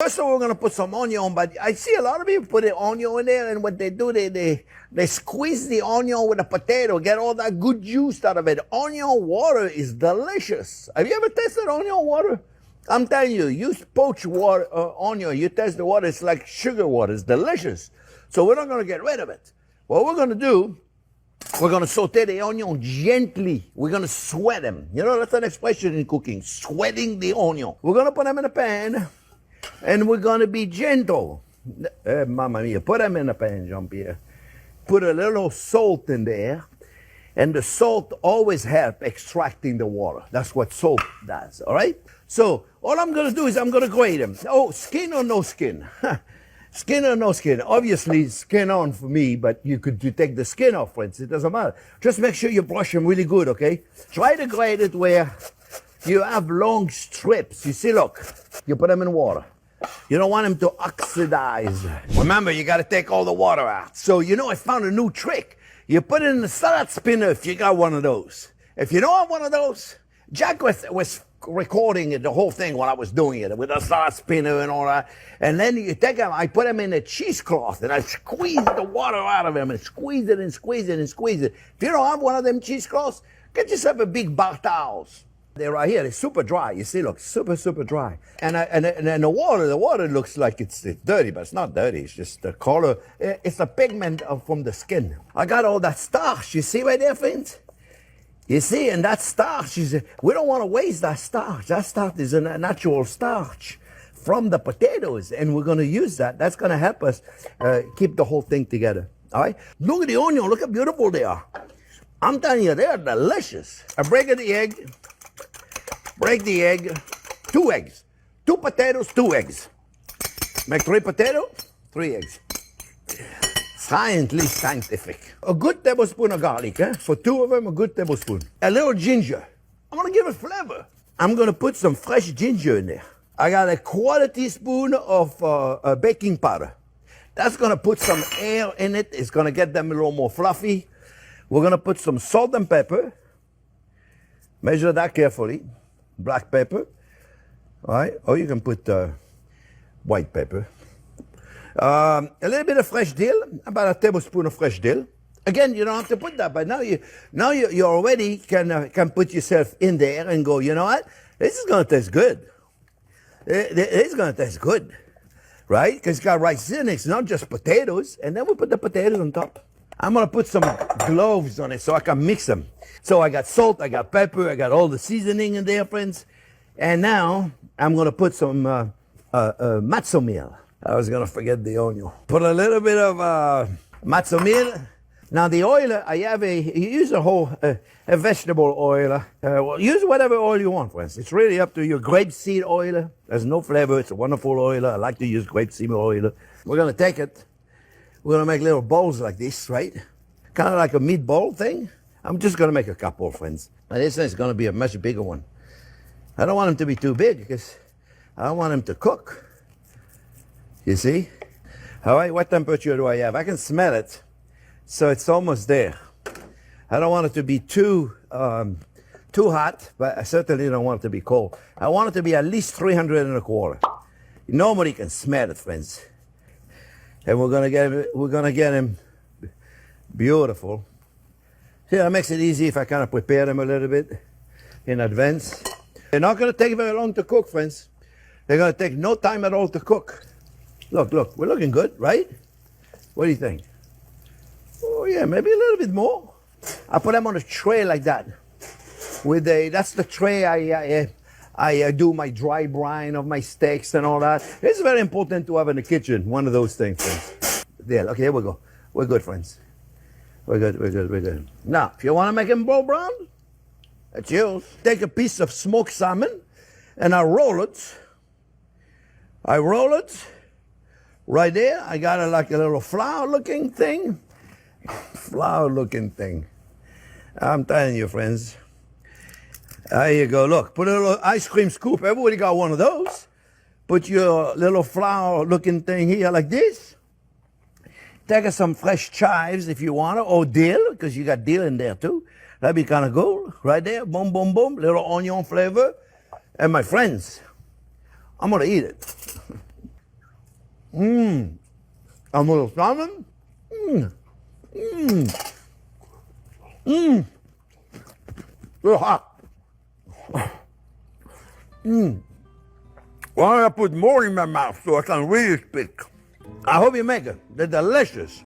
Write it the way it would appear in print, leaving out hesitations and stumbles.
First of all, we're going to put some onion, but I see a lot of people put the onion in there, and what they do, they squeeze the onion with a potato, get all that good juice out of it. Onion water is delicious. Have you ever tasted onion water? I'm telling you, you poach water, onion, you taste the water, it's like sugar water. It's delicious. So we're not going to get rid of it. What we're going to do, we're going to saute the onion gently. We're going to sweat them. You know, that's an expression in cooking, sweating the onion. We're going to put them in a pan. And we're going to be gentle. Mamma mia, put them in a pan, Jean Pierre. Put a little salt in there. And the salt always helps extracting the water. That's what salt does, all right? So all I'm going to do is I'm going to grate them. Oh, skin or no skin? Skin or no skin? Obviously, skin on for me, but you could take the skin off, friends. It doesn't matter. Just make sure you brush them really good, okay? Try to grate it where you have long strips. You see, look, you put them in water. You don't want them to oxidize. Remember, you got to take all the water out. So, you know, I found a new trick. You put it in the salad spinner if you got one of those. If you don't have one of those, Jack was recording it, the whole thing while I was doing it with a salad spinner and all that. And then you take them, I put them in a cheesecloth and I squeeze the water out of them and squeeze it and squeeze it and squeeze it. If you don't have one of them cheesecloths, get yourself a big bar towels. They're right here. They're super dry. You see, look, super, super dry. And the water looks like it's dirty, but it's not dirty. It's just the color. It's the pigment from the skin. I got all that starch. You see right there, friends? You see, and that starch we don't want to waste that starch. That starch is a natural starch from the potatoes, and we're going to use that. That's going to help us keep the whole thing together. All right? Look at the onion. Look how beautiful they are. I'm telling you, they're delicious. I break the egg. Break the egg, 2 eggs. 2 potatoes, 2 eggs. Make 3 potatoes, 3 eggs. Scientific. A good tablespoon of garlic, For 2 of them, a good tablespoon. A little ginger. I'm gonna give it flavor. I'm gonna put some fresh ginger in there. I got a 1/4 teaspoon of baking powder. That's gonna put some air in it. It's gonna get them a little more fluffy. We're gonna put some salt and pepper. Measure that carefully. Black pepper, all right? Or you can put white pepper. A little bit of fresh dill, about a tablespoon of fresh dill. Again, you don't have to put that, but now you already can put yourself in there and go, you know what? This is going to taste good. It's going to taste good, right? Because it's got rice in it. It's not just potatoes. And then we put the potatoes on top. I'm going to put some gloves on it so I can mix them. So I got salt, I got pepper, I got all the seasoning in there, friends. And now I'm going to put some matzo meal. I was going to forget the onion. Put a little bit of matzo meal. Now the oil, you use a vegetable oil. Well, use whatever oil you want, friends. It's really up to you. Grapeseed oil, there's no flavor. It's a wonderful oil. I like to use grapeseed oil. We're going to take it. We're going to make little bowls like this, right? Kind of like a meatball thing. I'm just going to make a couple, friends. And this is going to be a much bigger one. I don't want them to be too big because I don't want them to cook. You see? All right, what temperature do I have? I can smell it. So it's almost there. I don't want it to be too hot, but I certainly don't want it to be cold. I want it to be at least 325. Nobody can smell it, friends. And we're gonna get him beautiful. See, that makes it easy if I kind of prepare them a little bit in advance. They're not going to take very long to cook, friends. They're going to take no time at all to cook. Look, we're looking good, right? What do you think? Oh yeah, maybe a little bit more. I put them on a tray like that. That's the tray I do my dry brine of my steaks and all that. It's very important to have in the kitchen, one of those things, friends. There, okay, here we go. We're good, friends. We're good. Now, if you want to make them brown, that's yours. Take a piece of smoked salmon and I roll it. Right there. I got like a little flour-looking thing. I'm telling you, friends. There you go. Look, put a little ice cream scoop. Everybody got one of those. Put your little flour-looking thing here like this. Take some fresh chives if you want to, or dill, because you got dill in there too. That'd be kind of cool. Right there, boom, boom, boom, little onion flavor. And my friends, I'm going to eat it. A little salmon. So hot. Why don't I put more in my mouth so I can really speak? I hope you make it. They're delicious.